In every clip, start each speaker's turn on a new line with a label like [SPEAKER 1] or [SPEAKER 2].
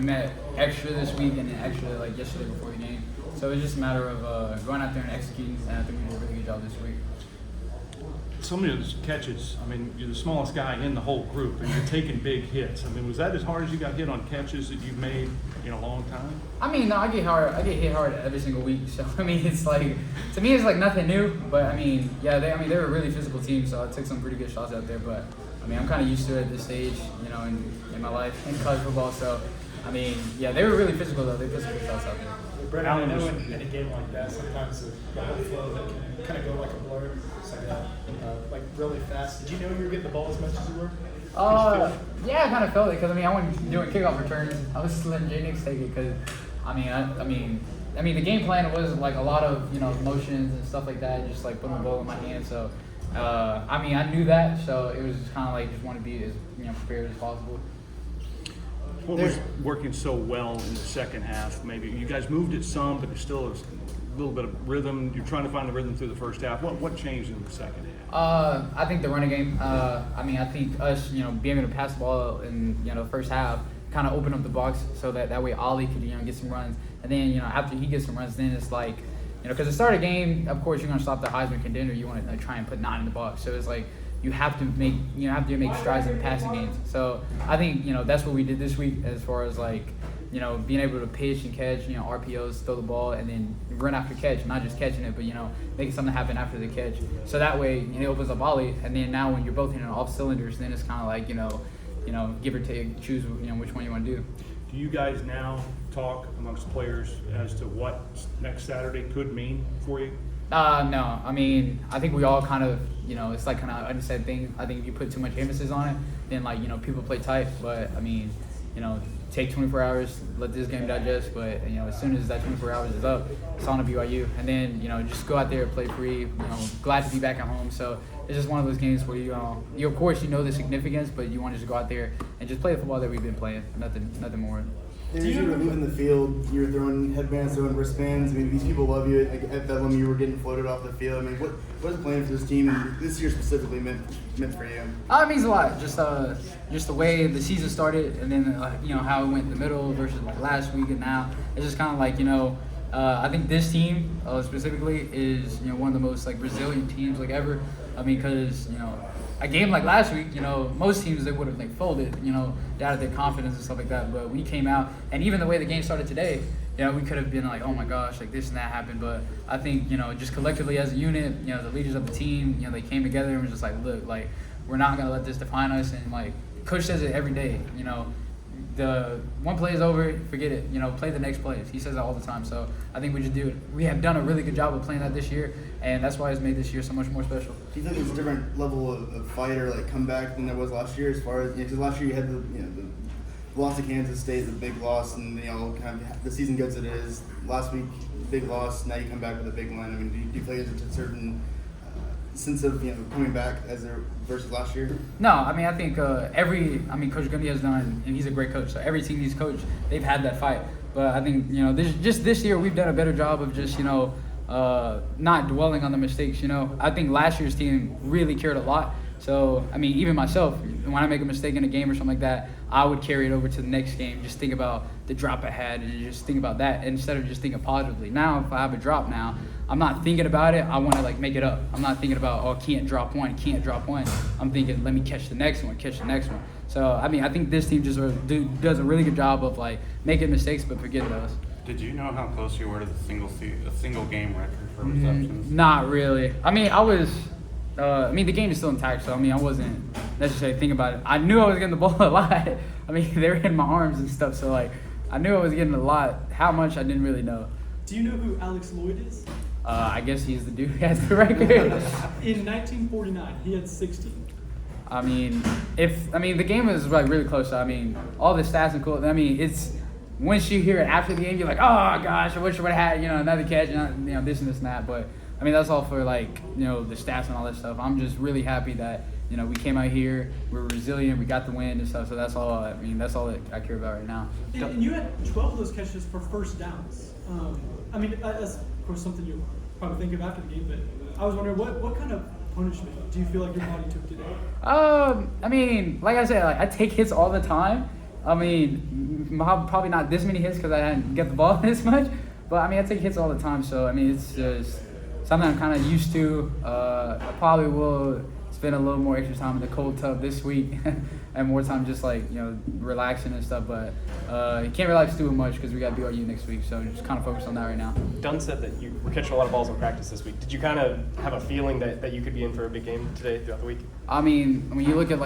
[SPEAKER 1] met extra this week and then extra like yesterday before the game. So it's just a matter of going out there and executing, and I think we did a really good job this week.
[SPEAKER 2] Some of those catches, I mean, you're the smallest guy in the whole group, and you're taking big hits. I mean, was that as hard as you got hit on catches that you've made in a long time?
[SPEAKER 1] I mean, no, I get hit hard every single week. So I mean, it's like, to me, it's like nothing new. But I mean, yeah, they're a really physical team. So I took some pretty good shots out there. But I mean, I'm kind of used to it at this stage, you know, in my life in college football. So I mean, yeah, they were really physical though. They put some good shots out there.
[SPEAKER 3] Brennan, I know in a game like that, sometimes the whole flow that can kind of go like a blur. It's like really fast. Did you know you were getting the ball as much as you were?
[SPEAKER 1] Yeah, I kind of felt it because I mean, I wasn't doing kickoff returns. I was just letting J Nix take it because, I mean, the game plan was like a lot of motions and stuff like that, just like putting the ball in my hand. So, I mean, I knew that, so it was just kind of like just want to be as prepared as possible.
[SPEAKER 2] What was working so well in the second half? Maybe you guys moved it some, but there's still a little bit of rhythm. You're trying to find the rhythm through the first half. What changed in the second half?
[SPEAKER 1] I think the running game. I mean, I think us, being able to pass the ball in the first half kind of opened up the box so that way Ollie could get some runs, and then after he gets some runs, then it's like because the start of the game, of course, you're gonna stop the Heisman contender. You want to try and put 9 in the box, so it's like. You have to make strides in the passing games. So I think that's what we did this week as far as like being able to pitch and catch, RPOs, throw the ball, and then run after catch, not just catching it, but making something happen after the catch. So that way it opens up Ollie, and then now when you're both hitting off cylinders, then it's kind of like give or take, choose which one you want to do.
[SPEAKER 2] Do you guys now talk amongst players as to what next Saturday could mean for you?
[SPEAKER 1] No. I mean, I think we all kind of, it's like kind of unsaid thing. I think if you put too much emphasis on it, then like, people play tight. But I mean, take 24 hours, let this game digest. But as soon as that 24 hours is up, it's on to BYU, and then just go out there, play free. Glad to be back at home. So it's just one of those games where you of course the significance, but you want to just go out there and just play the football that we've been playing. Nothing more.
[SPEAKER 4] As you were leaving the field, you were throwing headbands, throwing wristbands. I mean, these people love you. Like at Bedlam, you were getting floated off the field. I mean, what is the plan for this team and this year specifically meant for you?
[SPEAKER 1] It means a lot. Just the way the season started, and then how it went in the middle versus like last week and now. It's just kind of like I think this team specifically is one of the most like resilient teams like ever. I mean, because a game like last week, most teams they would have like folded, doubted their confidence and stuff like that. But we came out, and even the way the game started today, we could have been like, oh my gosh, like this and that happened. But I think just collectively as a unit, the leaders of the team, they came together and was just like, look, like we're not gonna let this define us. And like Coach says it every day, the one play is over, forget it. Play the next play. He says that all the time. So I think we just do it. We have done a really good job of playing that this year, and that's why it's made this year so much more special.
[SPEAKER 4] Do you think there's a different level of fight or like comeback than there was last year? As far as because last year you had the loss to Kansas State, the big loss, and kind of the season goes as it is. Last week, big loss. Now you come back with a big win. I mean, do you feel like there's a certain sense of coming back as there versus last year?
[SPEAKER 1] No, I mean I think Coach Gundy has done, and he's a great coach. So every team he's coached, they've had that fight. But I think this year we've done a better job of just not dwelling on the mistakes. I think last year's team really cared a lot. So I mean even myself, when I make a mistake in a game or something like that, I would carry it over to the next game. Just think about the drop I had and just think about that instead of just thinking positively. Now if I have a drop now, I'm not thinking about it. I want to like make it up. I'm not thinking about can't drop one. I'm thinking let me catch the next one. So I mean I think this team just does a really good job of like making mistakes but forgetting those.
[SPEAKER 5] Did you know how close you were to the single game record for receptions?
[SPEAKER 1] Not really. I mean I was. The game is still intact, so I wasn't necessarily thinking about it. I knew I was getting the ball a lot. I mean they were in my arms and stuff, so like I knew I was getting a lot. How much I didn't really know.
[SPEAKER 3] Do you know who Alex Lloyd is?
[SPEAKER 1] I guess he's the dude who has the record.
[SPEAKER 3] In 1949, he had 16.
[SPEAKER 1] The game was like really close. So, all the stats and cool. It's once you hear it after the game, you're like, oh gosh, I wish I would have had another catch, this and this and that. But that's all for like the stats and all that stuff. I'm just really happy that we came out here, we were resilient, we got the win and stuff. So that's all. That's all that I care about right now.
[SPEAKER 3] And you had 12 of those catches for first downs. That's of course something you probably think of after the game, but I was wondering what kind of punishment do you feel like your body took today?
[SPEAKER 1] Like I said, like I take hits all the time, I mean, probably not this many hits because I didn't get the ball this much. But I mean, I take hits all the time, so I mean, it's just something I'm kind of used to. I probably will spend a little more extra time in the cold tub this week and more time just relaxing and stuff. But you can't relax too much because we got BYU next week, so just kind of focus on that right now.
[SPEAKER 6] Dunn said that you were catching a lot of balls in practice this week. Did you kind of have a feeling that you could be in for a big game today throughout the week?
[SPEAKER 1] I mean, when you look at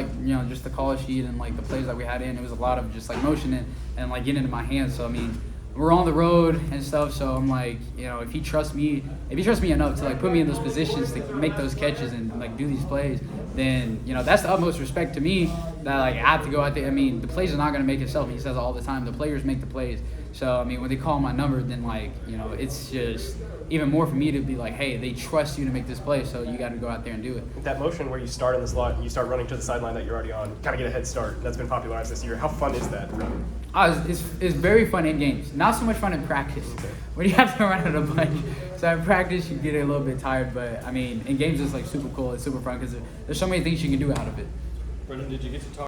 [SPEAKER 1] just the call sheet and the plays that we had in, it was a lot of just motioning and getting into my hands. So I mean, we're on the road and stuff, so I'm if he trusts me enough to put me in those positions to make those catches and do these plays, then that's the utmost respect to me that I have to go out there. I mean, the plays are not going to make itself. He says it all the time. The players make the plays. So I mean, when they call my number, then it's just even more for me to be hey, they trust you to make this play, so you got to go out there and do it.
[SPEAKER 6] That motion where you start in the slot and you start running to the sideline that you're already on, kind of get a head start. That's been popularized this year. How fun is that?
[SPEAKER 1] It's very fun in games. Not so much fun in practice when you have to run out a bunch. So in practice, you get a little bit tired, but I mean, in games, it's super cool. It's super fun because there's so many things you can do out of it.
[SPEAKER 3] Brennan, did you get to talk